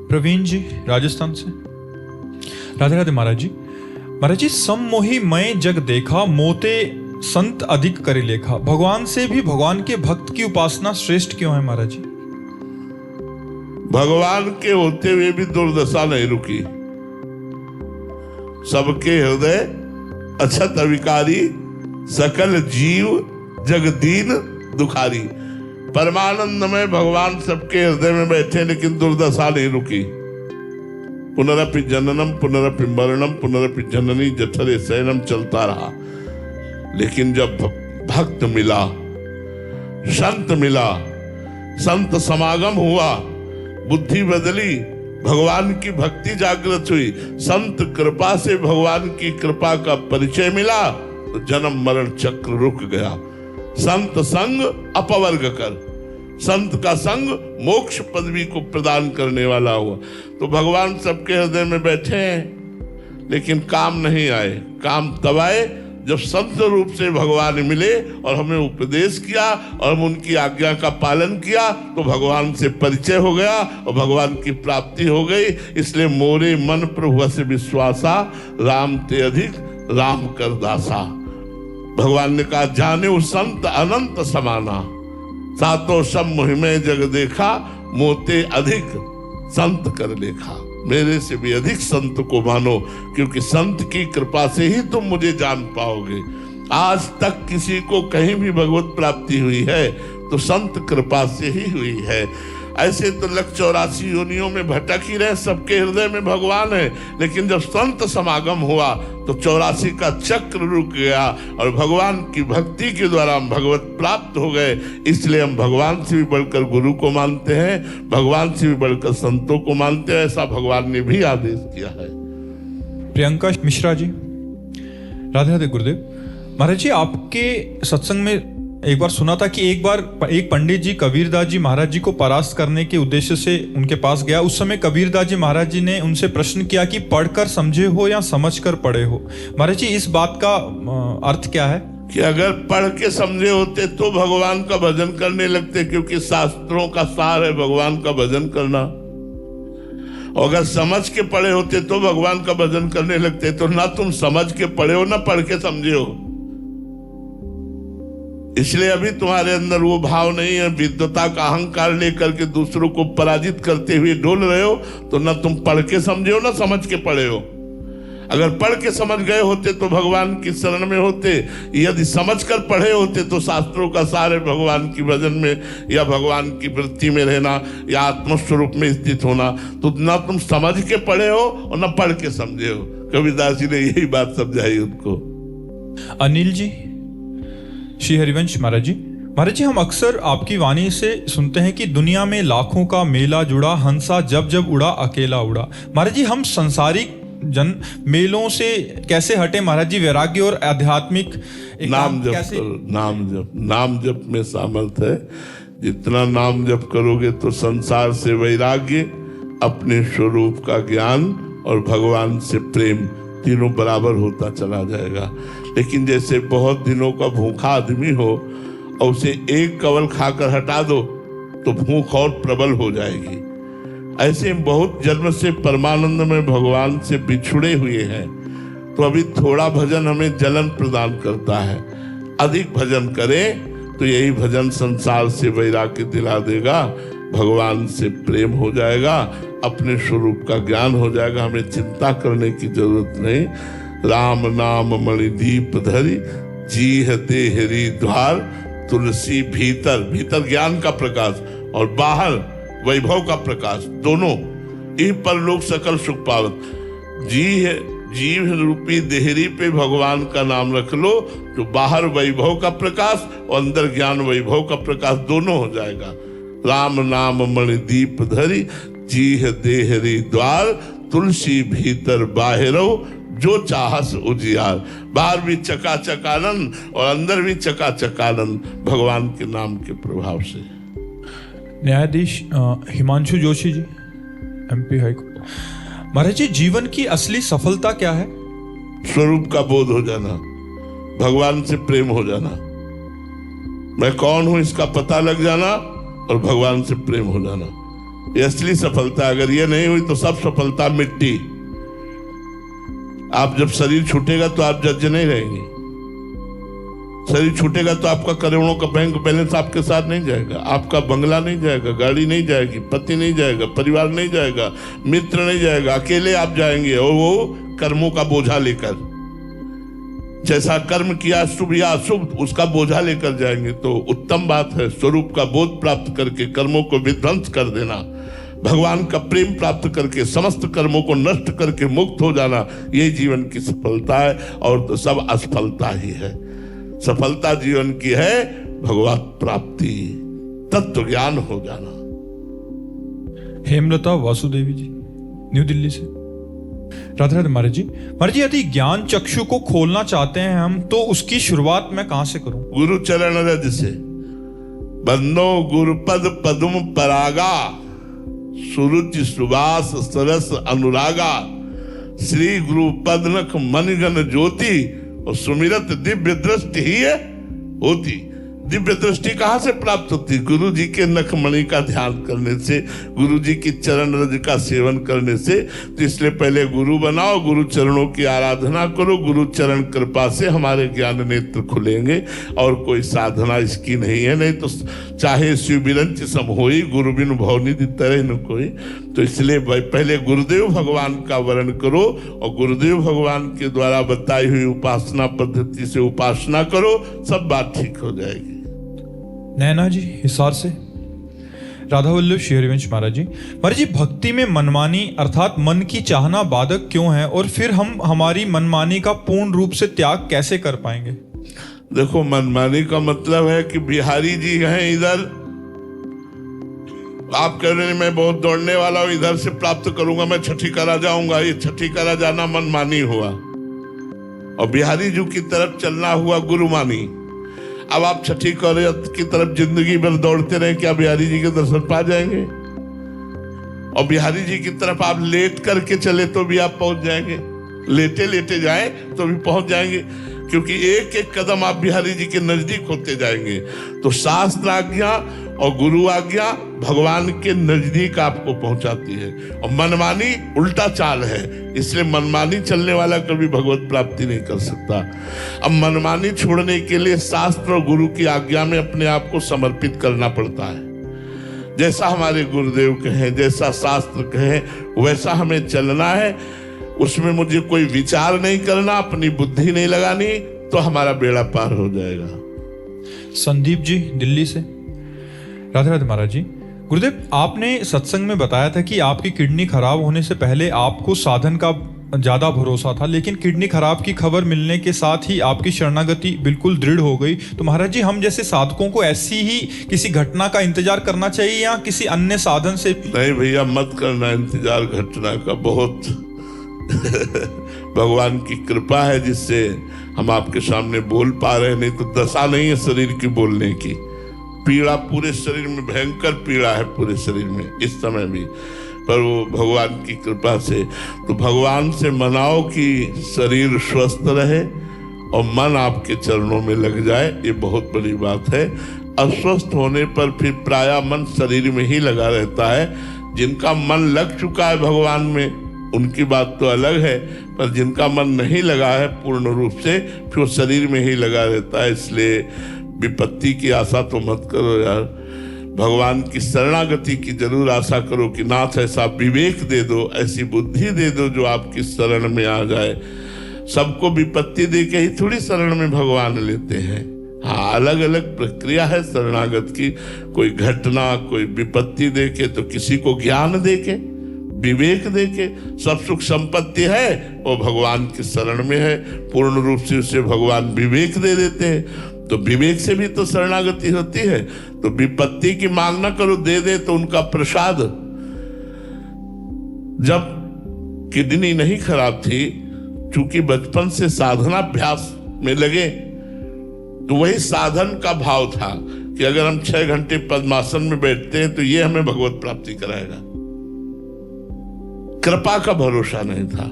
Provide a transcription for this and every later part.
प्रवीण जी राजस्थान से। राधे राधे महाराज जी। महाराज जी, सम मोहि मैं जग देखा, मोते संत अधिक करे लेखा। भगवान से भी भगवान के भक्त की उपासना श्रेष्ठ क्यों है महाराज जी? भगवान के होते हुए भी दुर्दशा नहीं रुकी। सबके हृदय अछत अविकारी, सकल जीव जगदीन दुखारी। परमानंद में भगवान सबके हृदय में बैठे, लेकिन दुर्दशा नहीं रुकी। पुनरपि जननम पुनरपि मरणम पुनरपि जननी जठरे शयनम चलता रहा। लेकिन जब भक्त मिला, संत मिला, संत समागम हुआ, बुद्धि बदली, भगवान की भक्ति जागृत हुई, संत कृपा से भगवान की कृपा का परिचय मिला, तो जन्म मरण चक्र रुक गया। संत संग अपवर्ग कर, संत का संग मोक्ष पदवी को प्रदान करने वाला हुआ। तो भगवान सबके हृदय में बैठे हैं, लेकिन काम नहीं आए। काम तब आए जब संत रूप से भगवान मिले और हमें उपदेश किया और हम उनकी आज्ञा का पालन किया, तो भगवान से परिचय हो गया और भगवान की प्राप्ति हो गई। इसलिए मोरे मन प्रभु से विश्वासा, राम ते अधिक राम कर दासा। भगवान ने कहा, जाने उस संत अनंत समाना, सातों सब मुहिमे जग देखा, मोते अधिक संत कर लेखा। मेरे से भी अधिक संत को मानो, क्योंकि संत की कृपा से ही तुम मुझे जान पाओगे। आज तक किसी को कहीं भी भगवत प्राप्ति हुई है तो संत कृपा से ही हुई है। ऐसे तो 184 योनियों में भटक ही रहे, सबके हृदय में भगवान है, लेकिन जब संत समागम हुआ तो 84 का चक्र रुक गया और भगवान की भक्ति के द्वारा हम भगवत प्राप्त हो गए। इसलिए हम भगवान से भी बढ़कर गुरु को मानते हैं, भगवान से भी बढ़कर संतों को मानते हैं। ऐसा भगवान ने भी आदेश किया है। प्रियंका मिश्रा जी, राधे राधे गुरुदेव। महाराज जी, आपके सत्संग में एक बार सुना था कि एक बार एक पंडित जी कबीरदास जी महाराज जी को परास्त करने के उद्देश्य से उनके पास गया। उस समय कबीरदास जी महाराज जी ने उनसे प्रश्न किया कि पढ़कर समझे हो या समझकर पढ़े हो। महाराज जी, इस बात का अर्थ क्या है? कि अगर पढ़ के समझे होते तो भगवान का भजन करने लगते, क्योंकि शास्त्रों का सार है भगवान का भजन करना। और अगर समझ के पढ़े होते तो भगवान का भजन करने लगते। तो ना तुम समझ के पढ़े हो, ना पढ़ के समझे हो। इसलिए अभी तुम्हारे अंदर वो भाव नहीं है, विद्वता का अहंकार लेकर के दूसरों को पराजित करते हुए डोल रहे हो। तो ना तुम पढ़ के समझे हो, ना समझ के पढ़े हो। अगर पढ़ के समझ गए होते तो भगवान की शरण में होते। यदि समझ कर पढ़े होते तो शास्त्रों का सारे भगवान की भजन में या भगवान की वृत्ति में रहना या आत्मस्वरूप में स्थित होना। तो ना तुम समझ के पढ़े हो और ना पढ़ के समझे हो। कबीरदास जी ने यही बात समझाई उनको। अनिल जी, श्री हरिवंश महाराज जी। महाराज जी, हम अक्सर आपकी वाणी से सुनते हैं कि दुनिया में लाखों का मेला जुड़ा, हंसा जब जब उड़ा अकेला उड़ा। महाराज जी, हम संसारिक जन मेलों से कैसे हटे महाराज जी? वैराग्य और आध्यात्मिक नाम जप करो, नाम जप में सामर्थ्य है। जितना नाम जप करोगे तो संसार से वैराग्य, अपने स्वरूप का ज्ञान और भगवान से प्रेम तीनों बराबर होता चला जाएगा। लेकिन जैसे बहुत दिनों का भूखा आदमी हो और उसे एक कवल खाकर हटा दो तो भूख और प्रबल हो जाएगी। ऐसे बहुत जन्म से परमानंद में भगवान से बिछुड़े हुए हैं। तो अभी थोड़ा भजन हमें जलन प्रदान करता है। अधिक भजन करें तो यही भजन संसार से वैराग्य दिला देगा, भगवान से प्रेम हो जाएगा, अपने स्वरूप का ज्ञान हो जाएगा। हमें चिंता करने की जरूरत नहीं। राम नाम मणिदीप धरि, जीह देहरी द्वार, तुलसी भीतर। भीतर ज्ञान का प्रकाश और बाहर वैभव का प्रकाश, दोनों इह पर लोग सकल सुख पावत। जीव रूपी देहरी पे भगवान का नाम रख लो तो बाहर वैभव का प्रकाश और अंदर ज्ञान वैभव का प्रकाश दोनों हो जाएगा। राम नाम मणिदीप धरि, जीह देहरी द्वार, तुलसी भीतर बाहिरो, जो चाहस उजियार। बाहर भी चकाचक आनंद और अंदर भी चकाचक आनंद भगवान के नाम के प्रभाव से। न्यायाधीश हिमांशु जोशी जी, एमपी हाईकोर्ट। महाराज जी, जीवन की असली सफलता क्या है? स्वरूप का बोध हो जाना, भगवान से प्रेम हो जाना, मैं कौन हूं इसका पता लग जाना और भगवान से प्रेम हो जाना। ये असली सफलता। अगर ये नहीं हुई तो सब सफलता मिट्टी। आप जब शरीर छूटेगा तो आप जज नहीं रहेंगे। शरीर छूटेगा तो आपका करोड़ों का बैंक बैलेंस आपके साथ नहीं जाएगा, आपका बंगला नहीं जाएगा, गाड़ी नहीं जाएगी, पति नहीं जाएगा, परिवार नहीं जाएगा, मित्र नहीं जाएगा, अकेले आप जाएंगे और वो कर्मों का बोझा लेकर। जैसा कर्म किया शुभ या अशुभ उसका बोझा लेकर जाएंगे। तो उत्तम बात है स्वरूप का बोध प्राप्त करके कर्मों को विध्वंस कर देना, भगवान का प्रेम प्राप्त करके समस्त कर्मों को नष्ट करके मुक्त हो जाना, यही जीवन की सफलता है। और तो सब असफलता ही है। सफलता जीवन की है भगवत प्राप्ति, तत्व ज्ञान हो जाना। हेमलता वासुदेवी जी, न्यू दिल्ली से। राधे राधे महाराज जी। महाराज जी, यदि ज्ञान चक्षु को खोलना चाहते हैं हम, तो उसकी शुरुआत मैं कहां से करूं? गुरु चरण रज से। बंदो गुरुपद पद्म परागा, सुरुचि सुवास सरस अनुरागा, श्री गुरु पदनख मनगन ज्योति, और सुमिरत दिव्य दृष्टि ही है होती। दिव्य दृष्टि कहां से प्राप्त होती? गुरु जी के नखमणि का ध्यान करने से, गुरु जी की चरण रज का सेवन करने से। तो इसलिए पहले गुरु बनाओ, गुरु चरणों की आराधना करो, गुरु चरण कृपा से हमारे ज्ञान नेत्र खुलेंगे। और कोई साधना इसकी नहीं है। नहीं तो चाहे शिव बिरंच सम होई, गुरु बिनु भवनिधि तरह न कोई। तो इसलिए पहले गुरुदेव भगवान का वर्ण करो और गुरुदेव भगवान के द्वारा बताई हुई उपासना पद्धति से उपासना करो, सब बात ठीक हो जाएगी। नैना जी हिसार से। राधा वल्लभ श्री हरिवंश महाराज जी। महाराज जी, भक्ति में मनमानी अर्थात मन की चाहना बाधक क्यों है, और फिर हम हमारी मनमानी का पूर्ण रूप से त्याग कैसे कर पाएंगे? देखो, मनमानी का मतलब है कि बिहारी जी हैं इधर, आप कह रहे हैं मैं बहुत दौड़ने वाला हूं, इधर से प्राप्त करूंगा, मैं छठी करा जाऊंगा। ये छठी करा जाना मनमानी हुआ, और बिहारी जी की तरफ चलना हुआ गुरुमानी। अब आप छठी की तरफ जिंदगी भर दौड़ते रहे, क्या बिहारी जी के दर्शन पा जाएंगे? और बिहारी जी की तरफ आप लेट करके चले तो भी आप पहुंच जाएंगे, लेटे लेटे जाए तो भी पहुंच जाएंगे, क्योंकि एक एक कदम आप बिहारी जी के नजदीक होते जाएंगे। तो शास्त्र आज्ञा और गुरु आज्ञा भगवान के नजदीक आपको पहुंचाती है, और मनमानी उल्टा चाल है। इसलिए मनमानी चलने वाला कभी भगवत प्राप्ति नहीं कर सकता। अब मनमानी छोड़ने के लिए शास्त्र और गुरु की आज्ञा में अपने आप को समर्पित करना पड़ता है। जैसा हमारे गुरुदेव कहें, जैसा शास्त्र कहे, वैसा हमें चलना है। उसमें मुझे कोई विचार नहीं करना, अपनी बुद्धि नहीं लगानी, तो हमारा बेड़ा पार हो जाएगा। संदीप जी दिल्ली से। राधे राधे महाराज जी। गुरुदेव, आपने सत्संग में बताया था कि आपकी किडनी खराब होने से पहले आपको साधन का ज्यादा भरोसा था, लेकिन किडनी खराब की खबर मिलने के साथ ही आपकी शरणागति बिल्कुल दृढ़ हो गई। तो महाराज जी, हम जैसे साधकों को ऐसी ही किसी घटना का इंतजार करना चाहिए या किसी अन्य साधन से? नहीं भैया, मत करना इंतजार घटना का। बहुत भगवान की कृपा है जिससे हम आपके सामने बोल पा रहे, नहीं तो दशा नहीं है शरीर की बोलने की। पीड़ा पूरे शरीर में, भयंकर पीड़ा है पूरे शरीर में इस समय भी, पर वो भगवान की कृपा से। तो भगवान से मनाओ कि शरीर स्वस्थ रहे और मन आपके चरणों में लग जाए, ये बहुत बड़ी बात है। अस्वस्थ होने पर फिर प्रायः मन शरीर में ही लगा रहता है। जिनका मन लग चुका है भगवान में उनकी बात तो अलग है, पर जिनका मन नहीं लगा है पूर्ण रूप से, फिर वो शरीर में ही लगा रहता है। इसलिए विपत्ति की आशा तो मत करो यार, भगवान की शरणागति की जरूर आशा करो कि नाथ ऐसा विवेक दे दो, ऐसी बुद्धि दे दो जो आपकी शरण में आ जाए। सबको विपत्ति दे के ही थोड़ी शरण में भगवान लेते हैं। हाँ, अलग अलग प्रक्रिया है शरणागत की। कोई घटना, कोई विपत्ति दे के, तो किसी को ज्ञान दे के, विवेक दे के। सब सुख संपत्ति है वो भगवान की शरण में है, पूर्ण रूप से उसे भगवान विवेक दे देते हैं। तो विवेक से भी तो शरणागति होती है। तो विपत्ति की मांग ना करो, दे दे तो उनका प्रसाद। जब किडनी नहीं खराब थी, चूंकि बचपन से साधनाभ्यास में लगे, तो वही साधन का भाव था कि अगर हम 6 घंटे पद्मासन में बैठते हैं तो ये हमें भगवत प्राप्ति कराएगा। कृपा का भरोसा नहीं था,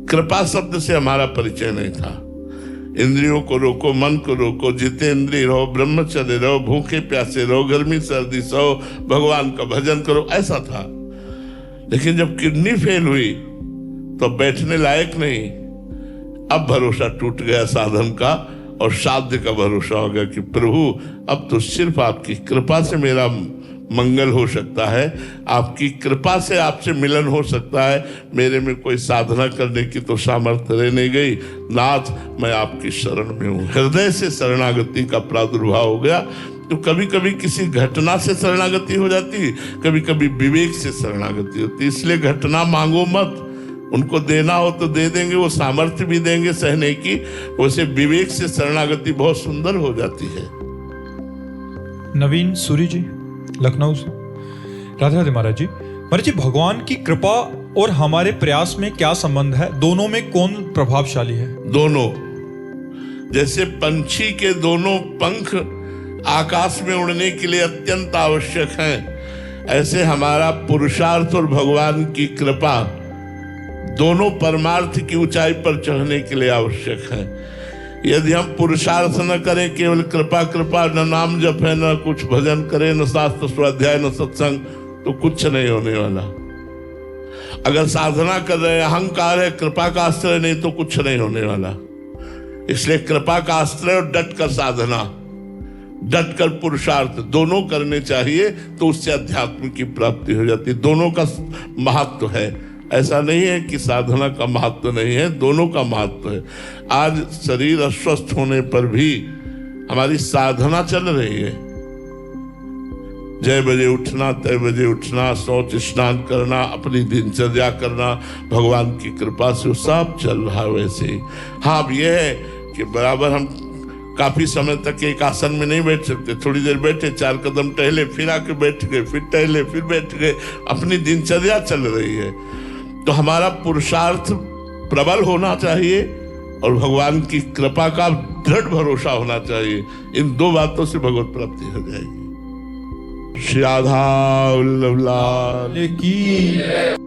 कृपा शब्द से हमारा परिचय नहीं था। इंद्रियों को रोको, मन को रोको, जितेंद्रिय रहो, ब्रह्मचर्य रहो, भूखे प्यासे रहो, गर्मी सर्दी सहो, भगवान का भजन करो, ऐसा था। लेकिन जब किडनी फेल हुई तो बैठने लायक नहीं। अब भरोसा टूट गया साधन का और साध्य का भरोसा हो गया कि प्रभु अब तो सिर्फ आपकी कृपा से मेरा मंगल हो सकता है, आपकी कृपा से आपसे मिलन हो सकता है, मेरे में कोई साधना करने की तो सामर्थ्य रह नहीं गई। नाथ मैं आपकी शरण में हूँ। हृदय से शरणागति का प्रादुर्भाव हो गया। तो कभी कभी किसी घटना से शरणागति हो जाती, कभी कभी विवेक से शरणागति होती। इसलिए घटना मांगो मत, उनको देना हो तो दे देंगे, वो सामर्थ्य भी देंगे सहने की। वैसे विवेक से शरणागति बहुत सुंदर हो जाती है। नवीन सूरी जी लखनऊ से। राधे राधे महाराज जी। महाराज जी, भगवान की कृपा और हमारे प्रयास में क्या संबंध है? दोनों में कौन प्रभावशाली है? दोनों। जैसे पंछी के दोनों पंख आकाश में उड़ने के लिए अत्यंत आवश्यक हैं, ऐसे हमारा पुरुषार्थ और भगवान की कृपा दोनों परमार्थ की ऊंचाई पर चढ़ने के लिए आवश्यक है। यदि हम पुरुषार्थ न करें, केवल कृपा कृपा, न नाम जप है, न कुछ भजन करें, न शास्त्र स्वाध्याय, न सत्संग, तो कुछ नहीं होने वाला। अगर साधना कर रहे हैं, अहंकार है, कृपा का आश्रय नहीं, तो कुछ नहीं होने वाला। इसलिए कृपा का आश्रय और डट कर साधना, डट कर पुरुषार्थ दोनों करने चाहिए, तो उससे अध्यात्म की प्राप्ति हो जाती है। दोनों का महत्व है। ऐसा नहीं है कि साधना का महत्व नहीं है, दोनों का महत्व है। आज शरीर अस्वस्थ होने पर भी हमारी साधना चल रही है। जय बजे उठना, तय बजे उठना, शौच स्नान करना, अपनी दिनचर्या करना, भगवान की कृपा से सब चल रहा है वैसे ही। हाँ, अब यह है कि बराबर हम काफी समय तक एक आसन में नहीं बैठ सकते। थोड़ी देर बैठे, 4 कदम टहले, फिर आके बैठ गए, फिर टहले, फिर बैठ गए। अपनी दिनचर्या चल रही है। तो हमारा पुरुषार्थ प्रबल होना चाहिए और भगवान की कृपा का दृढ़ भरोसा होना चाहिए। इन दो बातों से भगवत प्राप्ति हो जाएगी। श्री राधा वल्लभ लाल की